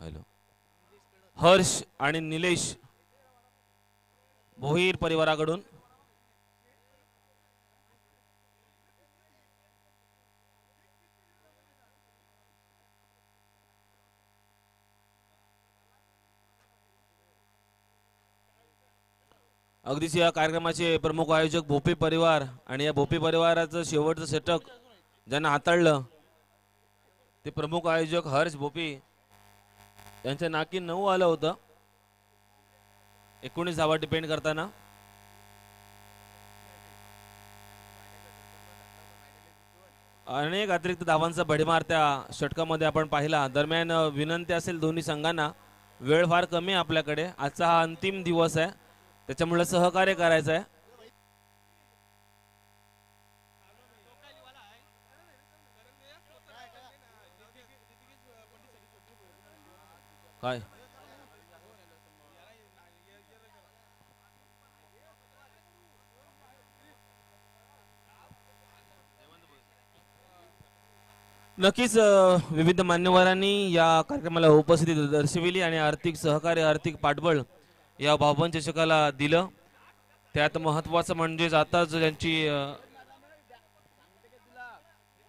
Hello Harsh आणि निलेश भोईर परिवाराकडून अगदीच या कार्यक्रमाचे प्रमुख आयोजक भोपी परिवार आणि या भोपी परिवाराचं शेवटचं षटक ज्यांना हाताळलं ते प्रमुख आयोजक हर्ष भोपी यांच्या नाकी 9 आलं होतं 19 धावा डिपेंड करताना अनेक अतिरिक्त धावांचा भडीमार त्या षटकामध्ये आपण पाहिला। दरम्यान विनंती असेल दोन्ही संघांना, वेळ फार कमी आपल्याकडे, आजचा हा अंतिम दिवस आहे त्याच्यामुळे सहकार्य करायचं आहे। काय नक्कीच विविध मान्यवरांनी या कार्यक्रमाला उपस्थिती दर्शविली आणि आर्थिक सहकार्य आर्थिक पाठबळ या भावबंद चषकाला दिलं। त्यात महत्त्वाचं म्हणजे आता ज्यांची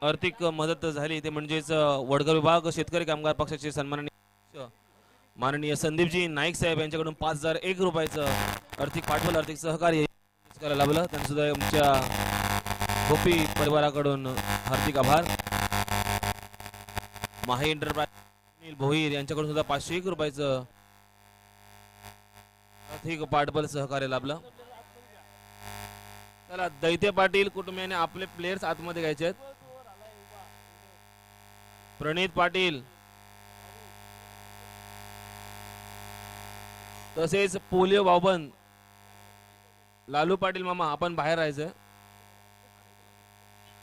आर्थिक मदत झाली ते म्हणजेच वडगाव विभाग शेतकरी कामगार पक्षाचे सन्माननीय माननीय संदीपजी नाईक साहेब यांच्याकडून 5001 रुपयाचं आर्थिक पाठबळ आर्थिक सहकार्य लाभलं। त्यांचं सुद्धा आमच्या गोपी परिवाराकडून हार्दिक आभार। माही एंटरप्राइज भोईर यांच्याकडून सुद्धा 501 रुपयाचं आर्थिक पाठबळ सहकार्य लाभलं। चला दैते पाटील कुटुंबियाने आपले प्लेयर्स आतमध्ये घ्यायचे आहेत। प्रणित पाटील तसेच पोलिओ भाऊबंद लालू पाटील मामा आपण बाहेर राहायचं।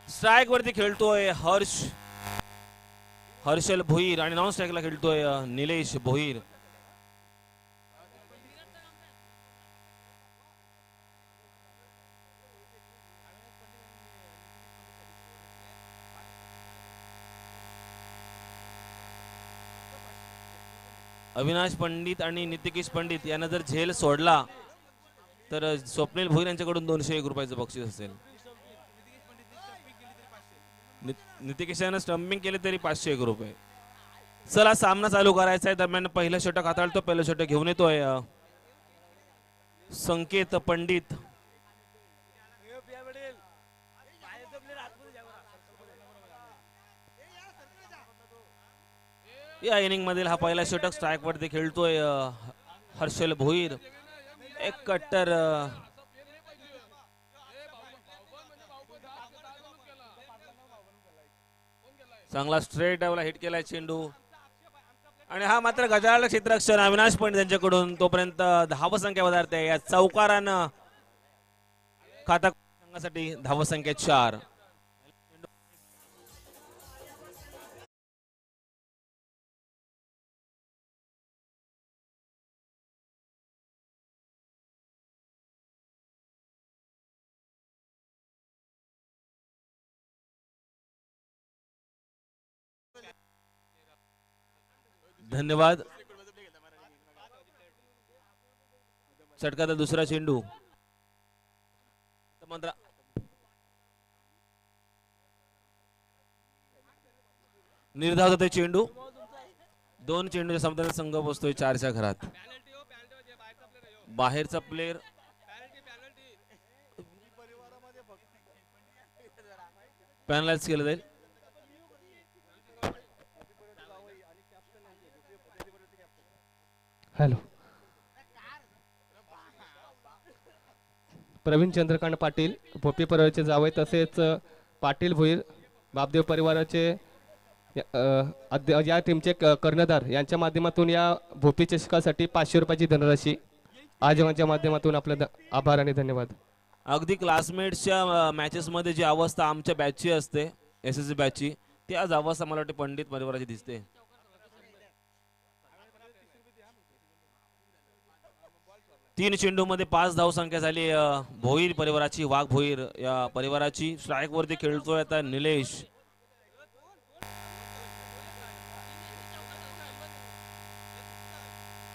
स्ट्राइक वरती खेळतोय हर्षल भोईर आणि नॉन स्ट्राइकला खेळतोय निलेश भोईर। अविनाश पंडित आणि नितिकेश पंडित यांना जर झेल सोडला तर स्वप्नील भोईर यांच्याकडून 201 रुपयाचं बक्षीस असेल। नितिकेशानं स्टंपिंग केले तरी 501 रुपये। चला सामना चालू करायचा आहे। दरम्यान पहिलं षटक हाताळतो, पहिलं षटक घेऊन येतोय संकेत पंडित। या इनिंग मधील हा पहिला षटक स्ट्राइक वरती खेळतोय हर्षल भोईर। एक कट्टर चांगला स्ट्रेट ड्राइव्हला हिट केलाय चेंडू आणि हा मात्र गजाळ क्षेत्ररक्षण अविनाश पंडित यांच्याकडून तोपर्यंत धावसंख्या वधारते। या चौकारानं खाता संघासाठी धावसंख्या 4। धन्यवाद। षटकाचा दुसरा चेंडू निर्धाव होते चेंडू। 2 चेंडूच्या समताने संघ पोहोचतोय 4च्या घरात। बाहेरचा प्लेयर पॅनलाइज केलं जाईल। हॅलो प्रवीण चंद्रकांत पाटील भोपी परिवाराचे जावई तसेच पाटील भोईर बापदेव परिवाराचे या टीमचे कर्णधार यांच्या माध्यमातून या भोपी चषकासाठी 500 रुपयाची धनराशी आयोजकांच्या माध्यमातून आपले आभार आणि धन्यवाद। अगदी क्लासमेट्सच्या मॅचेस मध्ये जी अवस्था आमच्या बॅचची असते एसएससी बॅचची ती आज अवस्था मला वाटते पंडित परिवाराची दिसते। 3 चेंडूमध्ये 5 धावसंख्या झाली भोईर परिवाराची, वाघ भोईर या परिवाराची। स्ट्राइक वरती खेळतोय आता निलेश।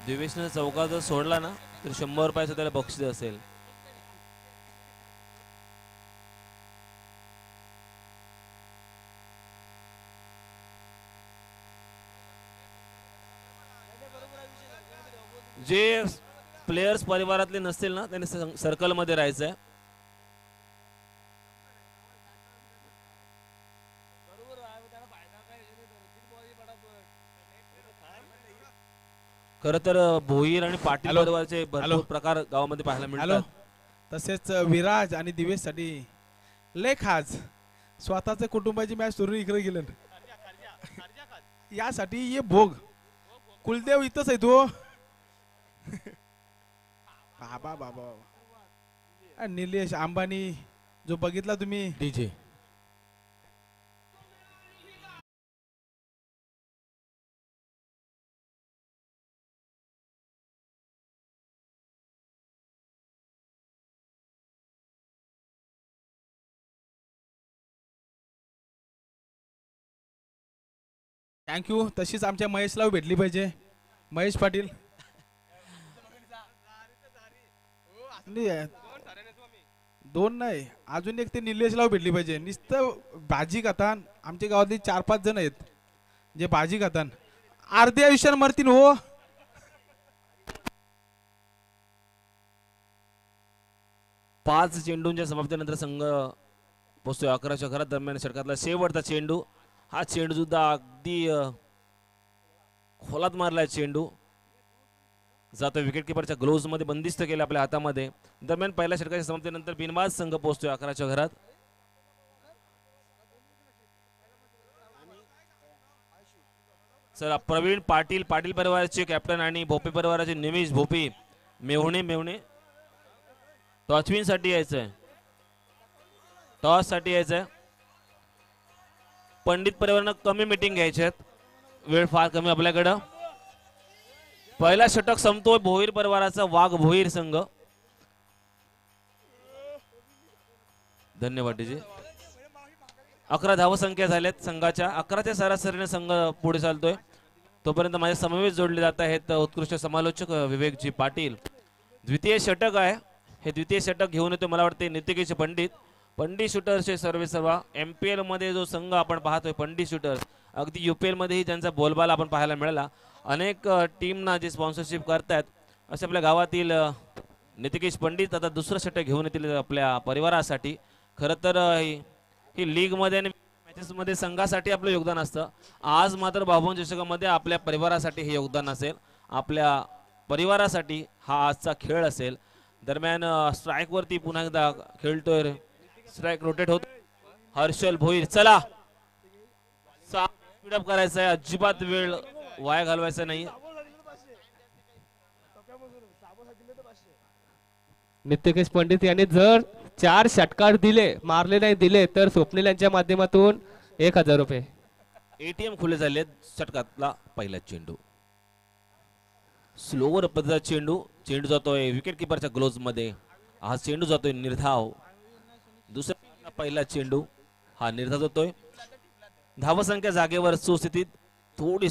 दिवेशनं चौका जर सोडला ना तर 100 रुपयाचं त्याला बक्षीस असेल. जे प्लेयर्स परिवारातले नसतील ना त्यांनी सर्कल मध्ये राहायचंय. खर तर भोईर आणि पाटील हॅलो. परिवारचे भरपूर हॅलो. प्रकार गावामध्ये पाहायला हॅलो. मिळतात. तसेच विराज आणि दिवेशसाठी लय खास स्वतःच्या कुटुंबाची मॅच सोडून इकडे गेलं यासाठी ये भोग कुलदेव इथंच आहे तो. बाबा बाबा आणि निलेश अंबानी जो बघितला तुम्ही डीजे थँक्यू. तशीच आमच्या महेशला भेटली पाहिजे. महेश पाटील नाही, दोन नाही अजून एक ते निलेशला भेटली पाहिजे. नुसतं भाजी खातान आमच्या गावातली 4-5 जण आहेत जे भाजी खातान अर्ध्या आयुष्यात मरतील हो. पाच चेंडूंच्या समाप्तीनंतर संघ पोहोचतोय 11च्या घरात. दरम्यान षटकातला शेवटचा चेंडू. हा चेंडू सुद्धा अगदी खोलात मारलाय चेंडू. जातो विकेट किपरच्या ग्लोव्ज मध्ये बंदिस्त केलं आपल्या हातामध्ये. दरम्यान पहिल्या षटकाच्या समाप्तीनंतर बिनबाद संघ पोहोचतोय 11च्या घरात. चला प्रवीण पाटील पाटील परिवाराचे कॅप्टन आणि भोपे परिवाराचे निमेश भोपी मेवणे टॉचविन साठी यायचंय. टॉस साठी यायचंय. पंडित परिवारानं कमी मीटिंग घ्यायची आहेत. वेळ फार कमी आपल्याकडं. पहिला षटक संपतोय भोईर परिवाराचा वाघ भोईर संघ. धन्यवाद डीजे. 11 धावसंख्या झाल्यात संघाच्या. 11च्या सरासरीने संघ पुढे चालतोय. तोपर्यंत माझे समवेत जोडले जात आहेत उत्कृष्ट समालोचक विवेकजी पाटील. द्वितीय षटक आहे. हे द्वितीय षटक घेऊन येतो मला वाटते नितिकेश पंडित शूटर्सचे सर्वेसर्वा. MPL मध्ये जो संघ आपण पाहतोय पंडित शूटर्स अगदी UPL मध्येही त्यांचा बोलबाला आपण पाहायला मिळाला. अनेक टीमना जे स्पॉन्सरशिप करतात असे आपल्या गावातील नितिकेश पंडित आता दुसरं षटक घेऊन येतील आपल्या परिवारासाठी. खरं तर ही लीग मध्ये आणि मॅचेस मध्ये संघासाठी आपलं योगदान असतं. आज मात्र भाऊबंद चषकामध्ये आपल्या परिवारासाठी हे योगदान असेल. आपल्या परिवारासाठी हा आजचा खेळ असेल. दरम्यान स्ट्राइक वरती पुन्हा एकदा खेळतोय. स्ट्राइक रोटेट होत. हर्षल भोईर चला स्पीडअप करायचं आहे. अजिबात वेळ वाया घालवायचा नाही. नित्यकेश पंडित यांनी जर 4 षटकार मारले नाही दिले तर स्वप्नील यांच्या माध्यमातून 1000 रुपये. ATM खुले झाले. षटकातला पहिला चेंडू स्लोवर पद्धतीचा चेंडू जातोय विकेट किपरच्या ग्लोव्ज मध्ये. हा चेंडू जातोय निर्धाव. दुसरा पहिला चेंडू हा निर्धाव जातोय. धावसंख्या जागेवर सुस्थितीत. थोडी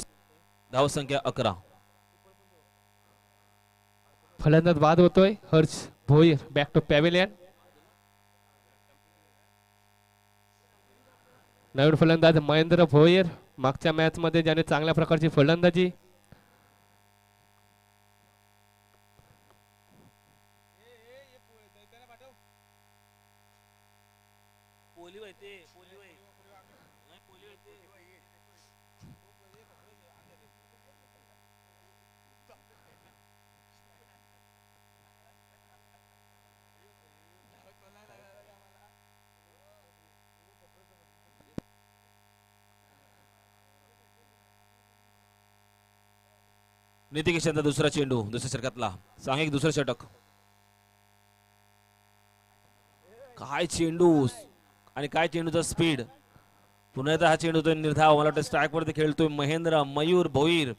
धावसंख्या 11. फलंदाज बाद होतोय Harsh Bhoir. Back to pavilion. नवीन फलंदाज महेंद्र भोईर. मागच्या मॅच मध्ये ज्याने चांगल्या प्रकारची फलंदाजी. नितिकेशांचा दुसरा चेंडू दुसऱ्या षटकातला. सांघिक दुसरं षटक. काय चेंडू आणि काय चेंडूचा स्पीड. पुन्हा एकदा हा चेंडू निर्धाव. मला वाटतं स्ट्राइक वरती खेळतोय महेंद्र मयूर भोईर.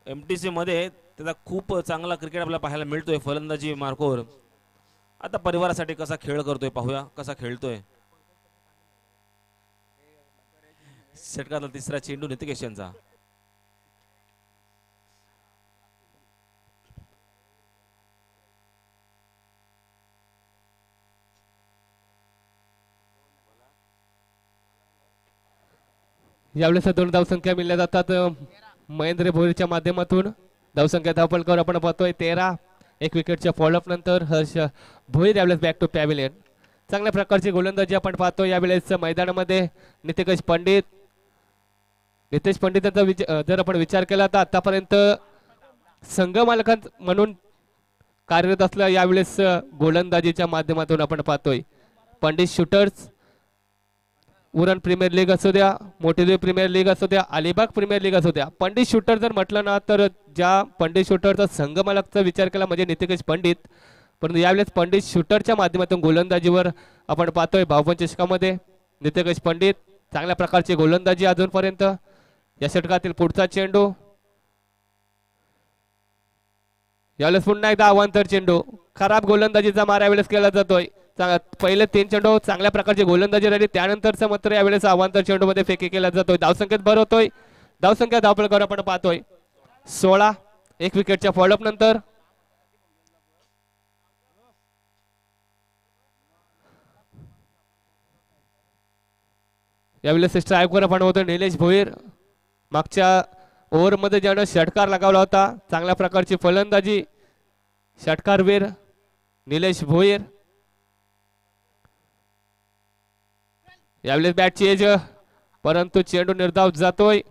MTC मध्ये त्याचा खूप चांगला क्रिकेट आपल्याला पाहायला मिळतोय. फलंदाजी मार्कोर. आता परिवारासाठी कसा खेळ करतोय पाहूया कसा खेळतोय. षटकातला तिसरा चेंडू नितिकेश यांचा. यावेळेस 2 धावसंख्या मिळल्या जातात महेंद्र भोईरच्या माध्यमातून. धावसंख्या धावपलकर आपण पाहतोय 13. एक विकेटच्या फॉलोअप नंतर हर्ष भोईर यावेळेस बॅक टू पॅव्हिलियन. चांगल्या प्रकारची गोलंदाजी आपण पाहतो यावेळेस मैदानामध्ये. नितेश पंडित यांचा जर आपण विचार केला तर आतापर्यंत संघ मालकां म्हणून कार्यरत असल्या यावेळेस गोलंदाजीच्या माध्यमातून आपण पाहतोय. Pandit shooters Uran premier league असू द्या, मोठेदेव प्रीमियर लीग असू द्या, अलिबाग प्रीमियर लीग असू द्या, पंडित शूटर जर म्हटलं ना तर ज्या पंडित शूटरचा संघ मालकचा विचार केला म्हणजे नितेश पंडित. परंतु यावेळेस पंडित शूटरच्या माध्यमातून गोलंदाजीवर आपण पाहतोय भाऊपंच चषकामध्ये नितेश पंडित. चांगल्या प्रकारची गोलंदाजी अजूनपर्यंत. या षटकातील पुढचा चेंडू यावेळेस पुन्हा एकदा अवांतर चेंडू. खराब गोलंदाजीचा मार यावेळेस केला जातोय. पहिले 3 चेंडू चांगल्या प्रकारची गोलंदाजी राहिली, त्यानंतरचा मात्र यावेळेस अवांतर चेंडू मध्ये फेकी केला जातोय. धावसंख्येत भर होतोय. धावसंख्या धावपळकर आपण पाहतोय 16. एक विकेटच्या फॉलोअप नंतर यावेळेस स्ट्राईकवर आपण होतो निलेश भोईर. मागच्या ओव्हरमध्ये ज्यानं षटकार लगावला होता, चांगल्या प्रकारची फलंदाजी षटकारवीर निलेश भोईर. यावेळेस बॅटची एज परंतु चेंडू निर्धाव जातोय.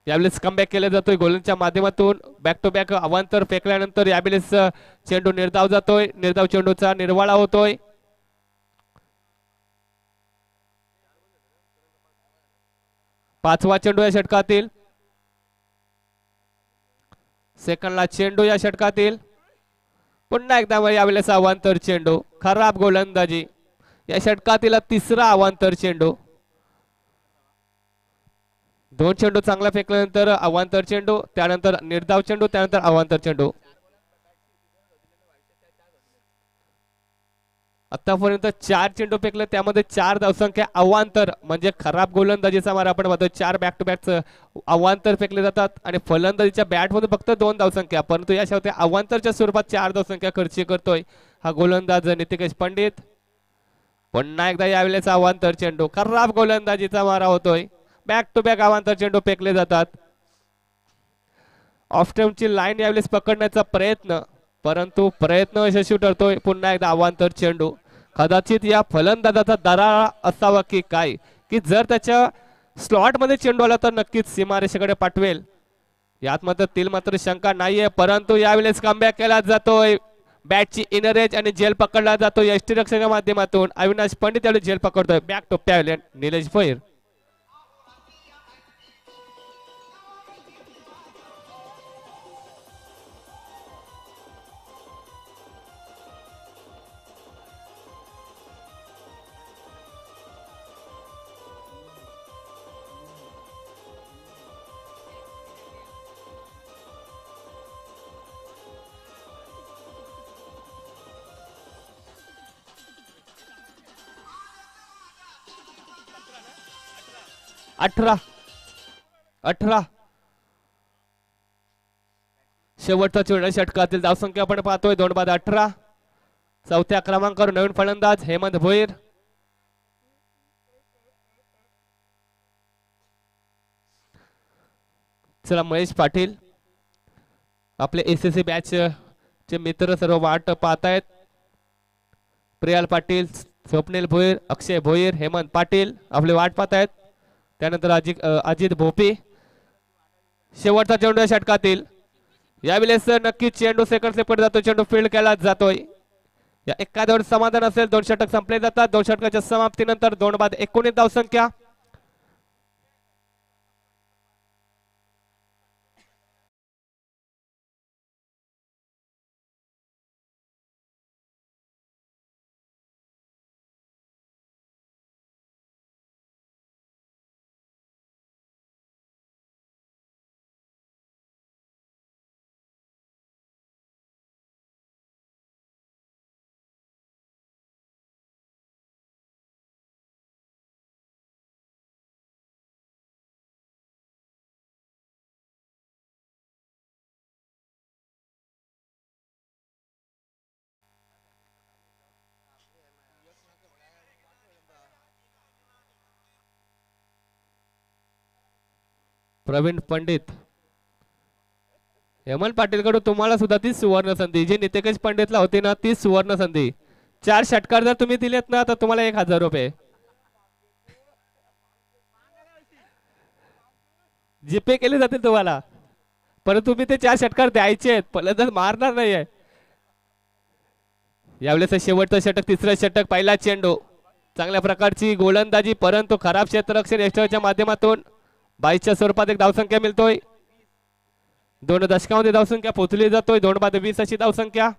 यावेळेस कमबॅक केला जातोय गोलंच्या माध्यमातून. बॅक टू बॅक अवांतर फेकल्यानंतर यावेळेस चेंडू निर्धाव जातोय. निर्धाव चेंडूचा निर्वाळा होतोय. पाचवा चेंडू या षटकातील. सेकंडला चेंडू या षटकातील. पुन्हा एकदा यावेळेस अवांतर चेंडू. खराब गोलंदाजी. या षटकातील तिसरा अवांतर चेंडू. 2 चेंडू चांगला फेकल्यानंतर अवांतर चेंडू, त्यानंतर निर्धाव चेंडू, त्यानंतर अवांतर चेंडू. आतापर्यंत 4 चेंडू फेकले, त्यामध्ये 4 धावसंख्या अवांतर म्हणजे खराब गोलंदाजीचा मार आपण पाहतो. 4 बॅक टू बॅक अवांतर फेकले जातात आणि फलंदाजीच्या बॅटमध्ये फक्त 2 धावसंख्या, परंतु या शेवटी अवांतरच्या स्वरूपात 4 धावसंख्या खर्ची करतोय हा गोलंदाज नितेश पंडित. पुन्हा एकदा यावेळेस अवांतर चेंडू. खराब गोलंदाजीचा मारा होतोय. बॅक टू बॅक अवांतर चेंडू फेकले जातात. ऑफ स्टंपची लाईन यावेळेस पकडण्याचा प्रयत्न, परंतु प्रयत्न यशस्वी ठरतोय. पुन्हा एकदा अवांतर चेंडू. कदाचित या फलंदाजाचा दरारा असावा की काय, की जर त्याच्या स्लॉट मध्ये चेंडू आला तर नक्कीच सीमारेषेकडे पाठवेल, यात मात्र शंका नाहीये. परंतु यावेळेस कमबॅक केला जातोय. बॅटची इनर एज आणि जेल पकडला जातो यष्टीरक्षकाच्या माध्यमातून. अविनाश पंडित यावेळी जेल पकडतोय. Back to pavilion Nilesh Bhoir. अठरा शेवटचा चेंडू षटकातील. धावसंख्या आपण पाहतोय 2/18. चौथ्या क्रमांकावर नवीन फलंदाज हेमंत भोईर. चला महेश पाटील आपले एसएससी बॅच चे मित्र सर्व वाट पाहतायत. प्रियाल पाटील, स्वप्नील भोईर, अक्षय भोईर, हेमंत पाटील आपले वाट पाहतायत. त्यानंतर अजित भोपी. शेवटचा चेंडू या षटकातील. यावेळेस नक्की चेंडू सेकंड सेपट जातो. चेंडू फील्ड केला जातोय. या एखाद्यावर समाधान असेल. 2 षटक संपले जातात. 2 षटकाच्या समाप्तीनंतर 2/19 धावसंख्या. प्रवीण पंडित. हेमंत पाटील कडून तुम्हाला सुद्धा ती सुवर्ण संधी जी नितेश पंडितला होती ना, ती सुवर्ण संधी. 4 षटकार जर तुम्ही दिलेत ना तर तुम्हाला 1000 रुपये जीपे केले जातील तुम्हाला, परंतु तुम्ही ते 4 षटकार द्यायचे आहेत, फलंदाज मारणार नाहीये. यावेळेस शेवटचं षटक, तिसरं षटक, पहिला चेंडू. चांगल्या प्रकारची गोलंदाजी, परंतु खराब क्षेत्ररक्षण यष्टीच्या माध्यमातून 22च्या स्वरूपात एक धावसंख्या मिळतोय. 2 दशकामध्ये धावसंख्या पोहोचली जातोय. 2/20 अशी धावसंख्या.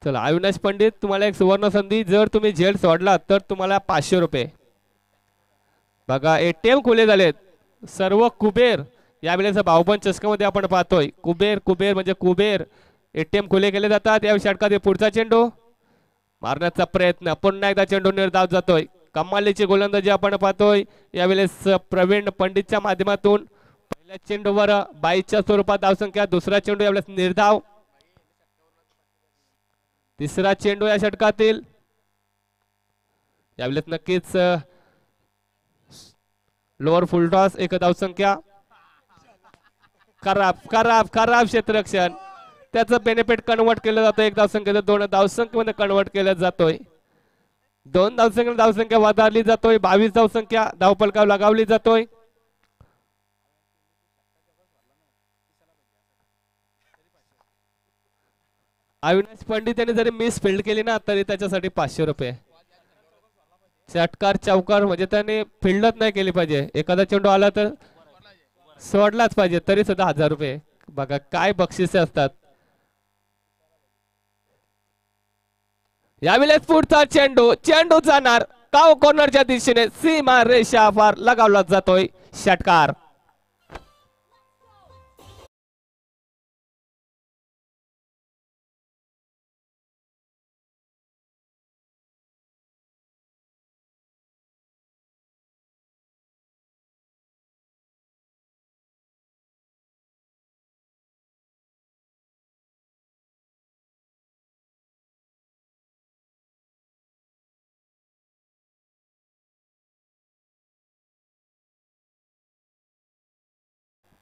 चला अविनाश पंडित, तुम्हाला एक सुवर्ण संधी. जर तुम्ही झेल सोडला तर तुम्हाला 500 रुपये. बघा एटीएम खुले झालेत सर्व. कुबेर यावेळेस भाऊबंद चषकामध्ये आपण पाहतोय. कुबेर कुबेर म्हणजे कुबेर. एटीएम खुले केले जातात या षटकात. पुढचा चेंडू मारण्याचा प्रयत्न, पुन्हा एकदा चेंडू निर्धाव जातोय. कमालीची गोलंदाजी आपण पाहतोय यावेळेस प्रवीण पंडितच्या माध्यमातून. पहिल्या चेंडूवर 22च्या स्वरूपात धावसंख्या. दुसरा चेंडू यावेळेस निर्धाव. तिसरा चेंडू या षटकातील. यावेळेस नक्कीच लोअर फुलटॉस, एक धावसंख्या. खराब खराब खराब क्षेत्ररक्षण, त्याचं बेनिफिट कन्वर्ट केलं जातं. एक धावसंख्येचं 2 धावसंख्येमध्ये कन्वर्ट केलं जातोय. 2 धावसंख्या वाधारली जातोय. 22 धावसंख्या धावफलकावर लगावली जातोय. अविनाश पंडित यांनी जरी मिस फील्ड केली ना तरी त्याच्यासाठी 500 रुपये. षटकार चौकार म्हणजे त्याने फिल्डच नाही केली पाहिजे. एखादा चेंडू आला तर सोडलाच पाहिजे, तरी सुद्धा 1000 रुपये. बघा काय बक्षिसे असतात. यावेळेस पुढचा चेंडू, चेंडू जाणार काव कॉर्नरच्या दिशेने. सीमा रेषा पार लगावला जातोय. षटकार.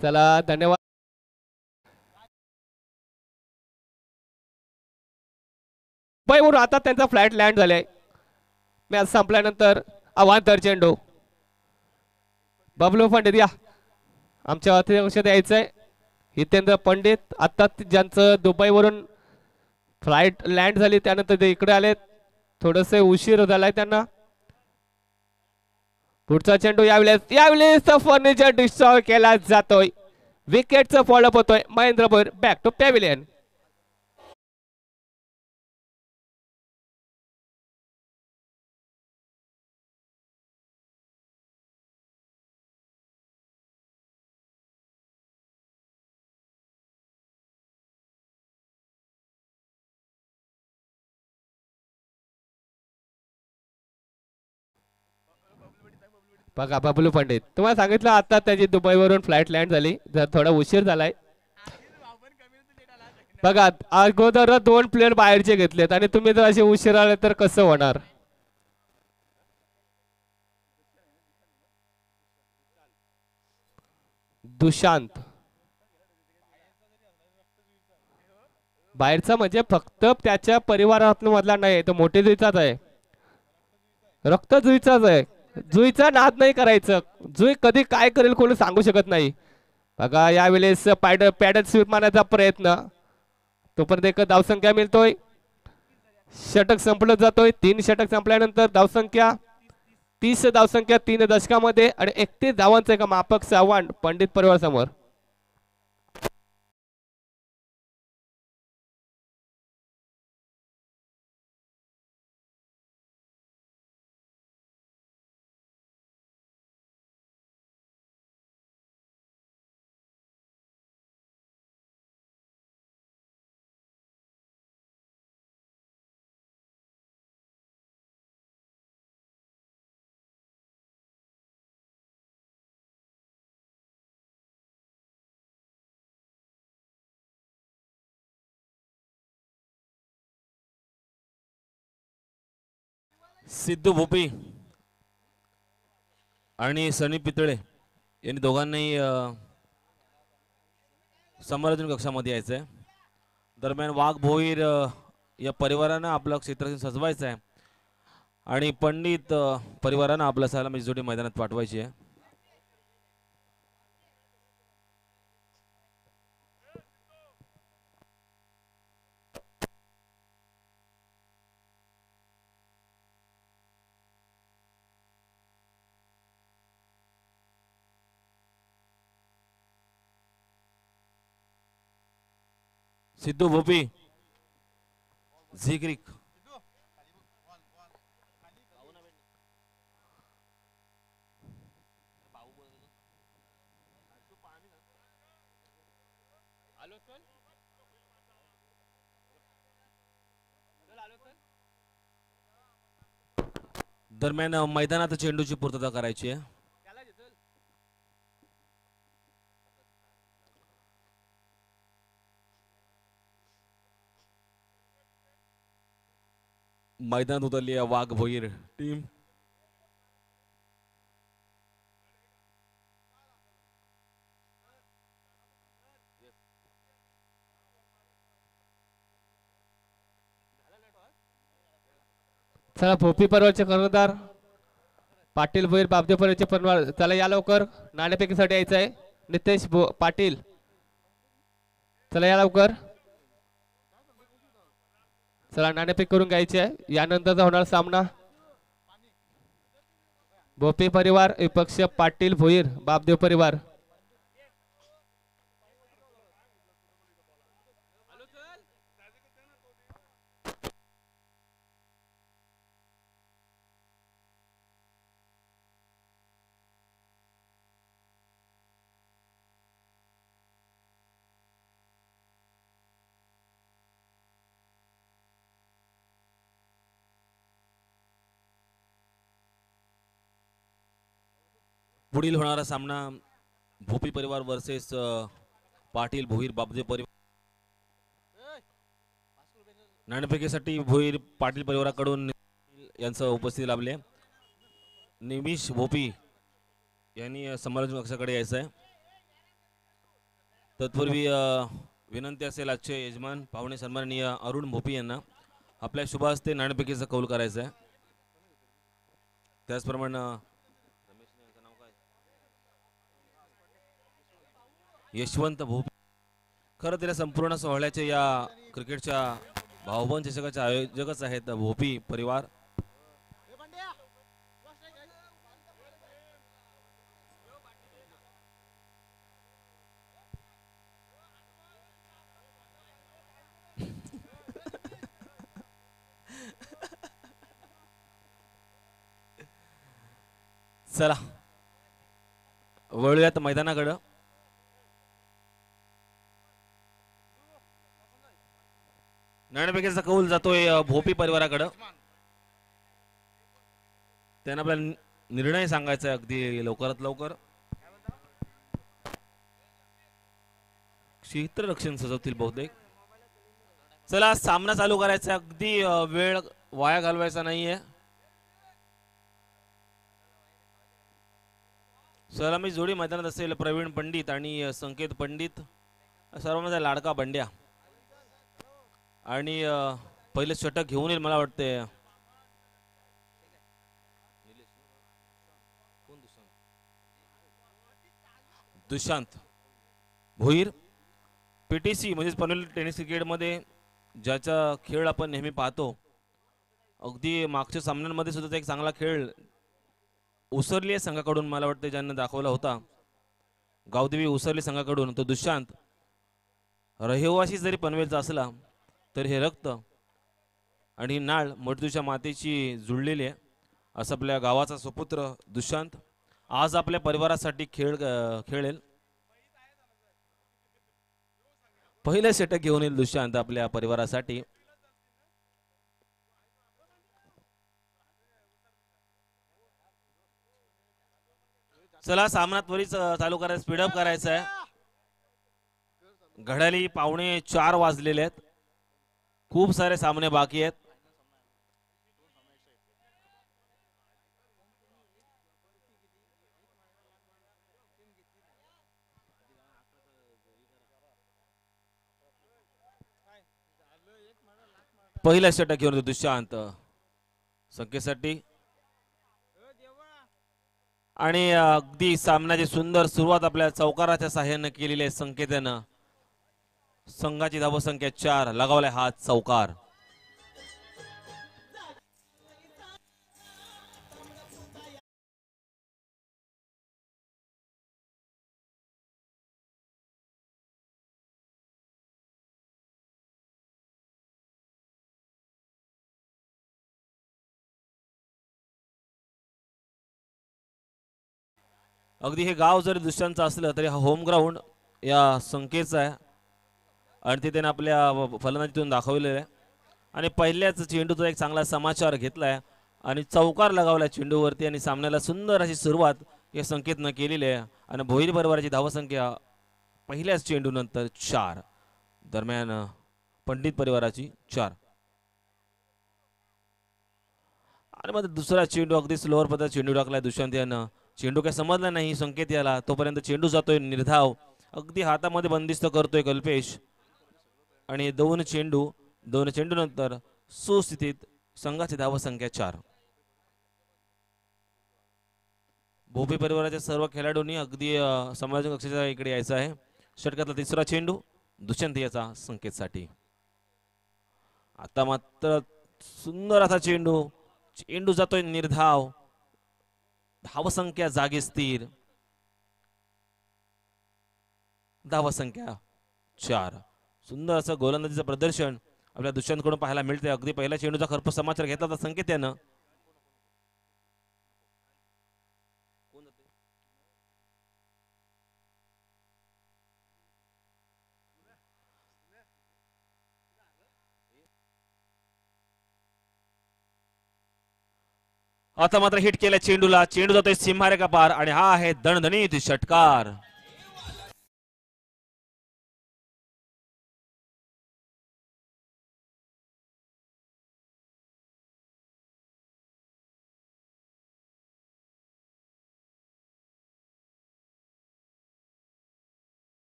चला धन्यवाद. मुंबईवरून आता त्यांचा फ्लाईट लँड झालाय. मॅच संपल्यानंतर अवांतर चेंडू. बबलू पंडित या आमच्या लक्ष द्यायचंय. हितेंद्र पंडित आता ज्यांचं दुबईवरून फ्लाईट लँड झाली त्यानंतर ते इकडे आलेत. थोडंसं उशीर झालाय त्यांना. पुढचा चेंडू यावेळेस फर्निचर डिस्ट्रॉय केला जातोय. विकेटचं फॉलोअप होतोय. Mahendra Bhoir back to pavilion. बघा बबलू पंडित, तुम्हाला सांगितलं आता त्याची दुबईवरून फ्लाईट लँड झाली. जर थोडा उशीर झालाय. बघा अगोदर 2 प्लेयर बाहेरचे घेतलेत आणि तुम्ही जर असे उशीर आले तर कसं होणार. दुशांत बाहेरचा म्हणजे फक्त त्याच्या परिवारातला मधला नाही, तो मोठे जुईचाच आहे. रक्त जुईचाच आहे. जुईचा नाद नाही करायचं. जुई कधी काय करेल कोणी सांगू शकत नाही. बघा यावेळेस पॅडल स्वीप मारण्याचा प्रयत्न. तोपर्यंत एक धावसंख्या मिळतोय. षटक संपलं जातोय. 3 षटक संपल्यानंतर धावसंख्या 30 धावसंख्या 3 दशकामध्ये आणि 31 धावांचं एक मापक आव्हान पंडित परिवार समोर. सिद्धू भोपी आणि सनी पितळे यांनी दोघांनाही समालोचन कक्षामध्ये यायचं आहे. दरम्यान वाघ भोईर या परिवारानं आपलं क्षेत्र सजवायचं आहे आणि पंडित परिवारानं आपलं सलामी जोडी मैदानात पाठवायची आहे. सिद्धू भोपी झिग्रिक दरम्यान मैदानात चेंडूची पूर्तता करायची आहे. मैदानात उतरली आहे वाघ भोईर टीम. चला भोपी पर्वाचे कर्णधार पाटील भोईर बाबदे पर्वाचे परिवार चला या लवकर नाणेफेकीसाठी यायचं आहे. नितेश पाटील चला या लवकर. चला नाणेफेक करून घ्यायची आहे. यानंतरचा होणार सामना भोपी परिवार विपक्ष पाटील भोईर बाबदेव परिवार. पुढील होणारा सामना भोपी परिवार वर्सेस पाटील भोईर बाबदे परिवार. नाणेफेकीसाठी भोईर पाटील परिवाराकडून यांचं उपस्थिती लाभले. निमिष भोपी यांनी समालोचन कक्षाकडे यायचं आहे. तत्पूर्वी विनंती असेल आजचे यजमान पाहुणे सन्माननीय अरुण भोपी यांना आपल्या शुभ हस्ते नाणेफेकीचा कौल करायचा आहे. त्याचप्रमाणे यशवंत भोपी खरं तर संपूर्ण सोहळ्याच्या या क्रिकेटच्या भाऊबंद चषकाचे आयोजकच आहेत भोपी परिवार. चला वळूयात मैदानाकडं. नाणेफेकीचा कौल जातोय भोपी परिवाराकडं. त्यांना आपला निर्णय सांगायचा आहे अगदी लवकरात लवकर. क्षेत्ररक्षण सजवतील बहुतेक. चला सामना चालू करायचा. अगदी वेळ वाया घालवायचा नाहीये. सलामी जोडी मैदानात असेल प्रवीण पंडित आणि संकेत पंडित सर्वांचा लाडका बंड्या. आणि पहिले षटक घेऊन येईल मला वाटते दुशांत भोईर. पीटीसी म्हणजे पनवेल टेनिस क्रिकेटमध्ये ज्याचा खेळ आपण नेहमी पाहतो. अगदी मागच्या सामन्यांमध्ये सुद्धा एक चांगला खेळ उसरली संघाकडून मला वाटते ज्यांना दाखवला होता. गावदेवी उसरली संघाकडून तो दुशांत रहिवासी जरी पनवेलचा असला तर हे रक्त आणि नाळ मृत्यूच्या मातेची जुळलेली आहे. असं आपल्या गावाचा सुपुत्र दुशांत आज आपल्या परिवारासाठी खेळेल. पहिलं षटक घेऊन येईल दुशांत आपल्या परिवारासाठी. चला सामना त्वरित चालू करायचं, स्पीडअप करायचं आहे. घड्याळी 4:45 वाजलेले आहेत. खूप सारे सामने बाकी आहेत. पहिला षटक घेऊन येतो दुष्यंत संख्येसाठी आणि अगदी सामन्याची सुंदर सुरुवात आपल्या चौकाराच्या साह्याने केलेली आहे संकेतानं. संघाची धावसंख्या 4 लगावलाय हा चौकार. अगदी हे गाव जरी दुष्यंतचं असलं तरी हा होम ग्राउंड या संख्येचा आहे आणि ते त्याने आपल्या फलंदाजीतून दाखवलेलं आहे. आणि पहिल्याच चेंडूचा एक चांगला समाचार घेतलाय आणि चौकार लगावलाय चेंडूवरती आणि सामन्याला सुंदर अशी सुरुवात या संकेतनं केलेली आहे. आणि भोईर परिवाराची धावसंख्या पहिल्याच चेंडू नंतर 4 दरम्यान पंडित परिवाराची 4. आणि मग दुसरा चेंडू अगदी स्लोअर पद्धत चेंडू टाकलाय दुष्यंत यानं. चेंडू काय समजला नाही संकेत याला, तोपर्यंत चेंडू जातोय निर्धाव. अगदी हातामध्ये बंदिस्त करतोय कल्पेश आणि दोन चेंडू नंतर सुस्थितीत संघाची धावसंख्या 4. भोपी परिवाराच्या सर्व खेळाडूंनी अगदी समालोचन कक्षाच्या इकडे यायचं आहे. षटकातला तिसरा चेंडू दुष्यंत याचा संकेतसाठी. आता मात्र सुंदर असा चेंडू जातोय निर्धाव. धावसंख्या जागी स्थिर. धावसंख्या 4. सुंदर असं गोलंदाजीचं प्रदर्शन आपल्या दुष्यंतकडून पाहायला मिळते. अगदी पहिल्या चेंडूचा खरपूस समाचार घेतला होता संकेत यानं. आता मात्र हिट केल्या चेंडूला. चेंडू जातोय सीमारेखा पार आणि हा आहे दणदणीत षटकार.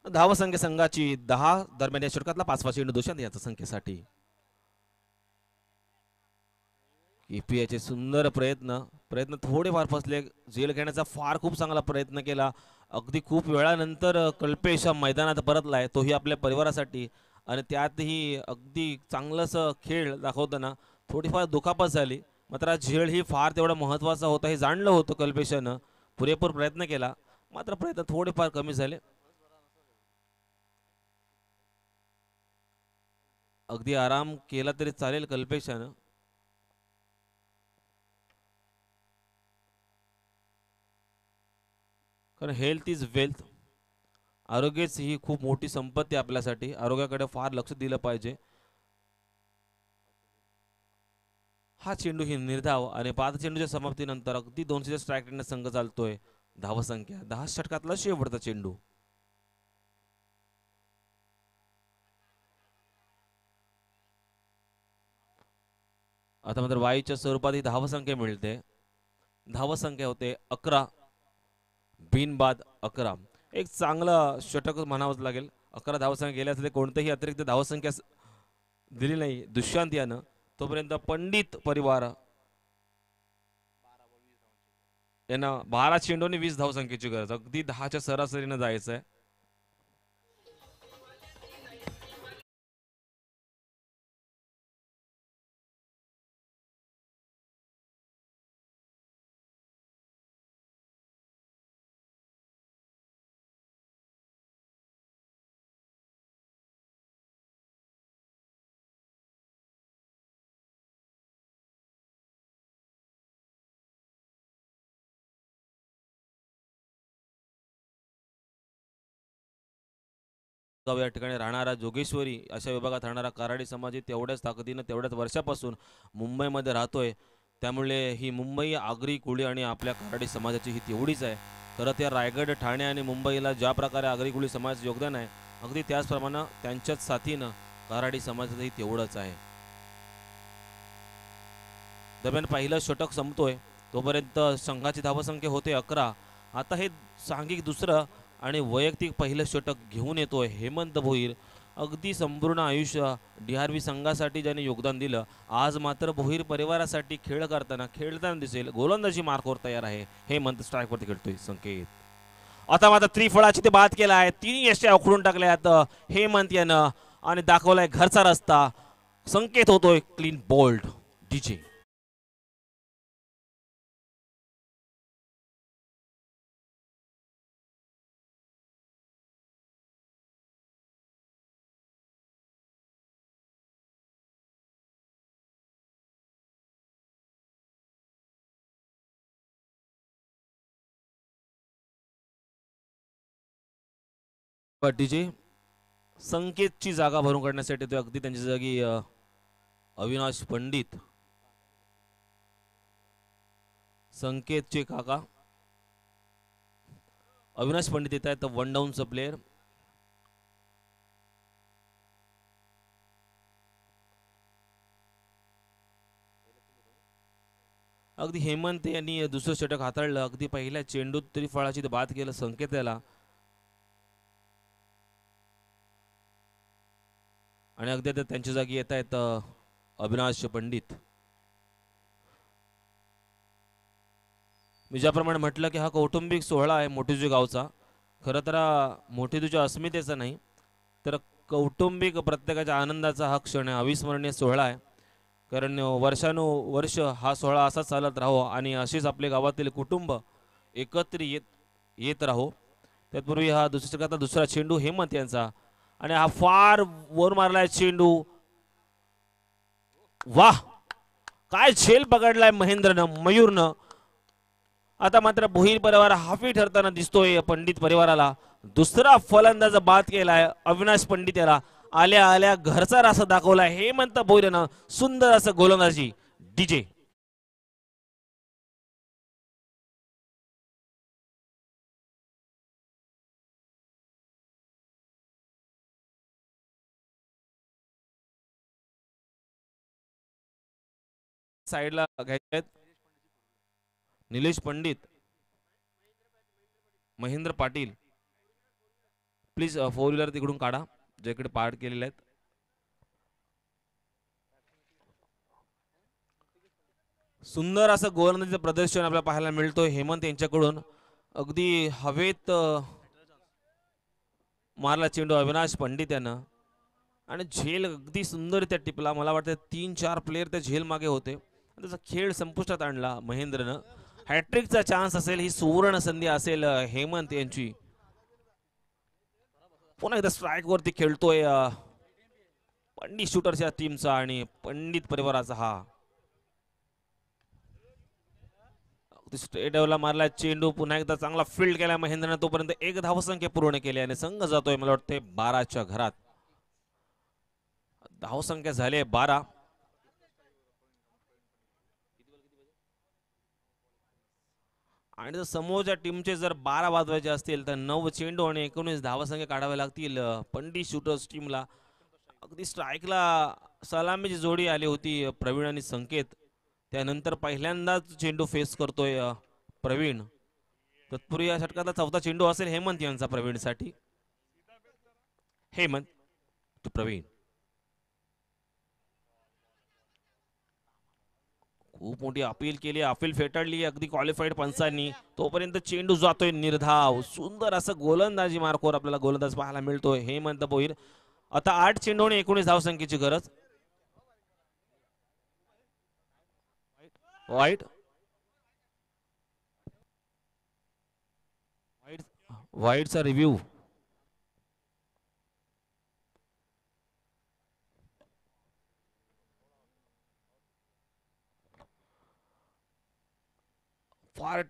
धावसंख्या संघाची 10 दरम्यान या षटकातला 5वा चेंडू दुष्यंत याचा संख्येसाठी. ईपीआयचे सुंदर प्रयत्न थोडेफार फसले. झेल घेण्याचा फार खूप चांगला प्रयत्न केला. अगदी खूप वेळानंतर कल्पेश मैदानात परतलाय, तोही आपल्या परिवारासाठी. आणि त्यातही अगदी चांगलंच खेळ दाखवताना थोडीफार दुखापत झाली. मात्र झेल ही फार तेवढा महत्वाचा होता हे जाणलं होतं कल्पेशानं. पुरेपूर प्रयत्न केला, मात्र प्रयत्न थोडेफार कमी झाले. अगदी आराम केला तरी चालेल कल्पेशानं. कारण हेल्थ इज वेल्थ. आरोग्यच ही खूप मोठी संपत्ती आपल्यासाठी. आरोग्याकडे फार लक्ष दिलं पाहिजे. हा चेंडू ही निर्धाव आणि 5 चेंडूच्या समाप्तीनंतर अगदी 200च्या स्ट्राईक रेटने संघ चालतोय. धावसंख्या 10 षटकातला शेवटचा चेंडू. आता मात्र वाईच्या स्वरूपात ही धावसंख्या मिळते. धावसंख्या होते 11 बिनबाद 11. एक चांगला षटक म्हणावंच लागेल. 11 धावसंख्या गेल्या असले कोणतेही अतिरिक्त धावसंख्या दिली नाही दुष्यंत यानं. तोपर्यंत पंडित परिवार यांना 12 चेंडूंनी 20 धावसंख्येची गरज. अगदी 10च्या सरासरीनं जायचं आहे. या ठिकाणी राहणारा जोगेश्वरी अशा विभागात राहणारा कराडी समाज तेवढ्याच ताकदीनं तेवढ्याच वर्षापासून मुंबईमध्ये राहतोय. त्यामुळे ही मुंबई आगरी कुळी आणि आपल्या कराडी समाजाची ही तेवढीच आहे. तर त्या रायगड ठाणे आणि मुंबईला ज्या प्रकारे आगरी कुळी समाजाचं योगदान आहे अगदी त्याचप्रमाणे त्यांच्याच साथीनं कराडी समाजाचंही तेवढंच आहे. दरम्यान पहिलं षटक संपतोय तोपर्यंत संघाची धावसंख्या होते 11. आता हे सांघिक दुसरं आणि वैयक्तिक पहिलं षटक घेऊन येतोय हेमंत भोईर. अगदी संपूर्ण आयुष्य DRV संघासाठी ज्याने योगदान दिलं, आज मात्र भोईर परिवारासाठी खेळताना दिसेल. गोलंदाजी मार्कवर तयार आहे हेमंत. स्ट्राईकवरती खेळतोय संकेत. आता मात्र त्रिफळाची ते बाद केला आहे. तिन्ही यष्टी उखडून टाकल्यात हेमंत यानं आणि दाखवलाय घरचा रस्ता. संकेत होतोय क्लीन बोल्ड. डीजे डीजे संकेतची जागा भरून काढण्यासाठी तो अगदी त्यांच्या जागी अविनाश पंडित, संकेतचे काका अविनाश पंडित येत आहेत. वन डाऊनचं प्लेअर. अगदी हेमंत यांनी दुसरं षटक हाताळलं. अगदी पहिल्या चेंडूत त्रिफळाची ते बाद केलं संकेत याला. आणि अगदी त्यांच्या जागी येत आहेत अविनाश पंडित. मी ज्याप्रमाणे म्हटलं की हा कौटुंबिक सोहळा आहे मोठीजू गावचा. खरं तर मोठीजूच्या अस्मितेचा नाही, तर कौटुंबिक प्रत्येकाच्या आनंदाचा हा क्षण आहे. अविस्मरणीय सोहळा आहे. कारण वर्षानुवर्ष हा सोहळा असाच चालत राहो आणि अशीच आपल्या गावातील कुटुंब एकत्र येत राहो. त्यापूर्वी हा दुसरा चेंडू हेमंत यांचा आणि हा फार वर मारलाय चेंडू. वाह, काय झेल पकडलाय महेंद्रनं, मयूरनं. आता मात्र भोईर परिवार हाफी ठरताना दिसतोय पंडित परिवाराला. दुसरा फलंदाज बाद केलाय अविनाश पंडित याला. आल्या आल्या घरचा रासा दाखवलाय हेमंत भोईरनं. सुंदर असं गोलंदाजी. डीजे साईडला घ्यायचे Nilesh Pandit, Mahendra Patil. Please four wheeler तिकडून काढा जे इकडे पार्क केलेले आहेत. सुंदर असं गोलंदाजीचं प्रदर्शन आपल्याला पाहायला मिळतोय हेमंत यांच्याकडून. अगदी हवेत मारला चेंडू अविनाश पंडित यानं आणि झेल अगदी सुंदररित्या टिपला. मला वाटतं 3-4 प्लेयर त्या झेल मागे होते. त्याचा खेळ संपुष्टात आणला महेंद्रनं. हॅट्रिकचा चान्स असेल, ही सुवर्ण संधी असेल हेमंत यांची. पुन्हा एकदा स्ट्राईक वरती खेळतोय पंडित शूटर्सच्या टीमचा आणि पंडित परिवाराचा हा स्टेटला मारला चेंडू. पुन्हा एकदा चांगला फील्ड केला महेंद्रनं. तोपर्यंत एक धावसंख्या पूर्ण केली आणि संघ जातोय मला वाटते 12च्या घरात. धावसंख्या झाली 12. आणि जर समोरच्या टीमचे जर 12 वाजवायचे असतील तर 9 चेंडू आणि 19 धावसंख्या काढाव्या लागतील पंडित शूटर्स टीमला. अगदी स्ट्राईकला सलामीची जोडी आली होती प्रवीण आणि संकेत. त्यानंतर पहिल्यांदाच चेंडू फेस करतोय प्रवीण. तत्पूर्वी या षटकातला चौथा चेंडू असेल हेमंत यांचा प्रवीणसाठी. हेमंत टू प्रवीण. खूप मोठी अपील केली, अपील फेटाळली अगदी क्वालिफाईड पंचांनी. तोपर्यंत चेंडू जातोय निर्धाव. सुंदर असं गोलंदाजी मार्कवर आपल्याला गोलंदाज पाहायला मिळतोय हेमंत भोईर. आता 8 चेंडू आणि 19 धावसंख्येची गरज. वाईट वाईटचा रिव्ह्यू. फार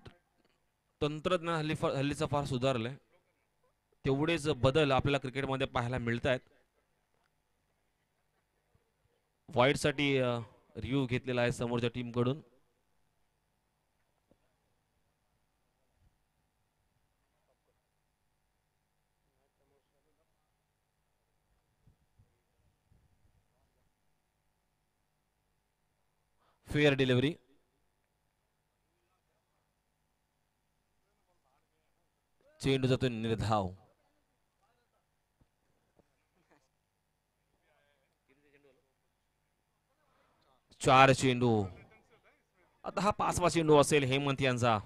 तंत्रज्ञान हल्लीचं फार सुधारलंय. तेवढेच बदल आपल्याला क्रिकेटमध्ये पाहायला मिळत आहेत. वाईट साठी रिव्ह्यू घेतलेला आहे समोरच्या टीम कडून. Fair delivery. चेंडू जातो निर्धाव. चार चेंडू. आता हा 5वा चेंडू असेल हेमंत यांचा.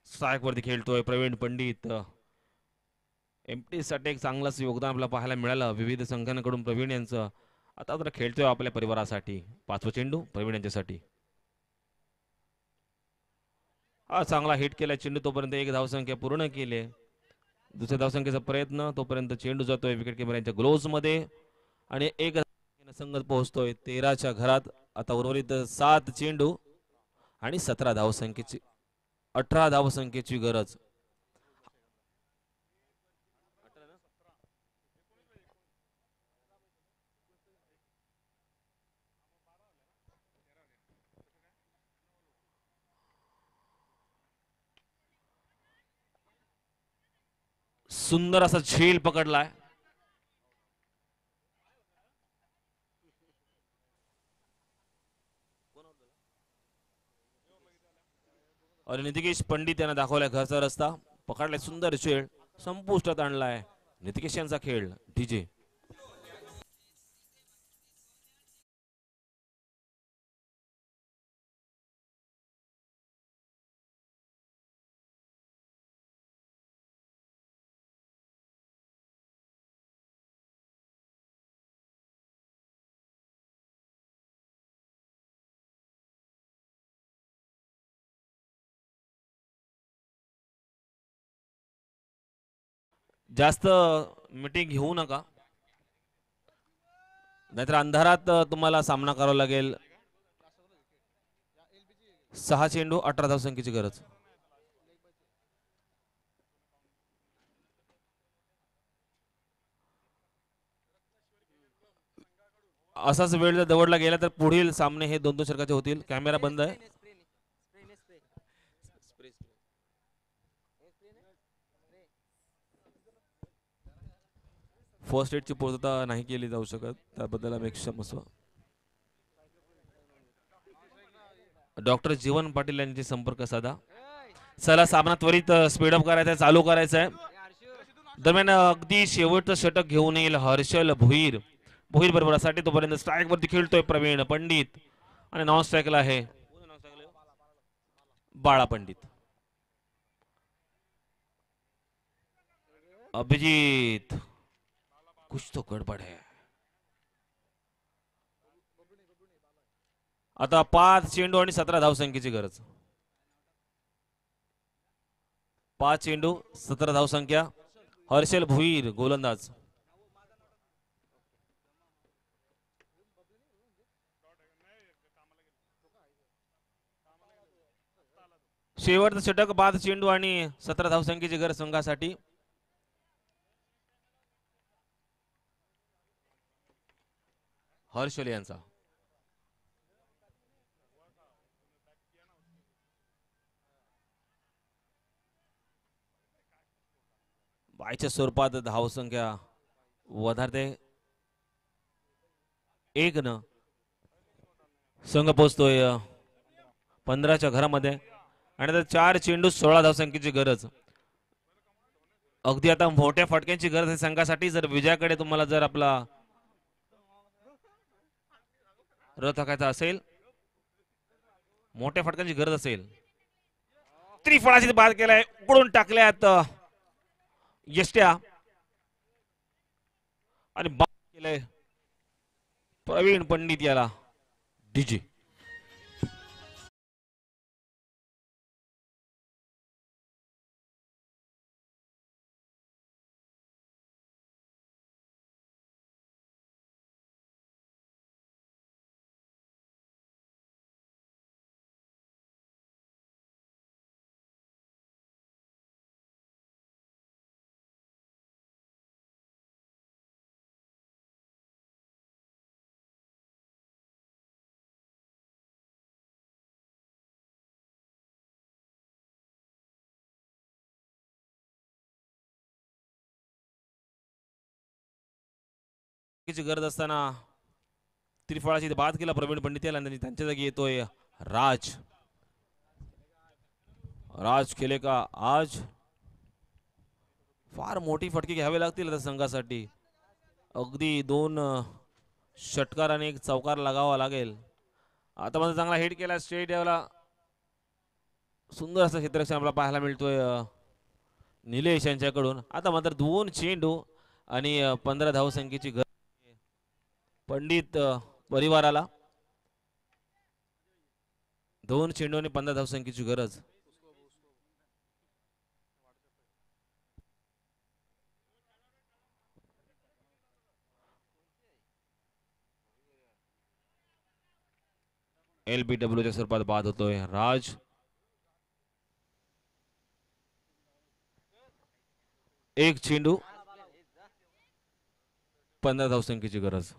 स्ट्राईक वरती खेळतोय प्रवीण पंडित. एमटी साठी एक चांगलंच योगदान आपल्याला पाहायला मिळालं विविध संघांकडून प्रवीण यांचं. आता तर खेळतोय आपल्या परिवारासाठी. 5वा चेंडू प्रवीण यांच्यासाठी. हा चांगला हिट केला चेंडू, तोपर्यंत एक धावसंख्या पूर्ण केली. दुसऱ्या धावसंख्येचा प्रयत्न, तोपर्यंत चेंडू जातोय विकेट किपर यांच्या ग्लोव्ज मध्ये आणि एक संघ पोहोचतोय 13च्या घरात. आता उर्वरित 7 चेंडू आणि 17 धावसंख्येची 18 धावसंख्येची गरज. सुंदर असा झेल पकडलाय. आणि नितिकेश पंडित यांना दाखवलाय घरचा रस्ता. पकडलाय सुंदर खेळ, संपुष्टात आणलाय नितिकेश यांचा खेळ. डीजे जास्त मीटिंग घेऊ नका, नाहीतर अंधारात तुम्हाला सामना करावा लागेल. 6 चेंडू 18 धावसंख्येची गरज. असाच वेळ जर दवडला गेला तर पुढील सामने हे 2-2 षटकाचे होतील. कॅमेरा बंद आहे. फर्स्ट एडची पूर्तता नाही केली जाऊ शकत, त्याबद्दल आम्ही क्षमस्व. डॉक्टर जीवन पाटील यांची संपर्क साधा. चला सामना त्वरित स्पीडअप करायचा आहे, चालू करायचा आहे. दरम्यान अगदी शेवटचं षटक घेऊन येईल हर्षल भोईर. भोईर बरोबरसाठी तोपर्यंत स्ट्राईक वरती खेळतोय प्रवीण पंडित आणि नॉन स्ट्राईकला आहे बाळा पंडित. अभिजित कुछ तो गडबड है. आता 5 चेंडू आणि 17 धावसंख्येची गरज. 5 चेंडू 17 धावसंख्या. हर्षल भुईर गोलंदाज. शेवटचं षटक 5 चेंडू आणि 17 धावसंख्येची गरज संघासाठी. हर्षल यांचा बायच्या स्वरूपात धावसंख्या वधारते. 1 न संघ पोहोचतोय 15च्या घरामध्ये आणि आता 4 चेंडू 16 धावसंख्येची गरज. अगदी आता मोठ्या फटक्यांची गरज आहे संघासाठी. जर विजयाकडे तुम्हाला जर आपला रथ हाकायचा असेल, मोठ्या फटक्यांची गरज असेल. त्रिफळाची बाद केलाय, उकडून टाकल्यात यष्ट्या आणि बाद केलंय प्रवीण पंडित याला. डीजे ची गरज असताना त्रिफळाची बाद केला प्रवीण पंडित याला. त्यांच्या जागी येतोय राज. राज केले का आज फार मोठी फटके घ्यावे लागतील त्या संघासाठी. अगदी 2 षटकार आणि 1 चौकार लागावा लागेल. आता मात्र चांगला हिट केला स्ट्रेट ड्राइव्हला. सुंदर असं क्षेत्ररक्षण आपल्याला पाहायला मिळतोय निलेश यांच्याकडून. आता मात्र 2 चेंडू आणि 15 धावसंख्येची गरज पंडित परिवाराला. 2 चेंडू आणि 15 धावसंख्येची गरज. LBWच्या स्वरूपात बाद होतोय राज. एक चेंडू 15 धावसंख्येची गरज.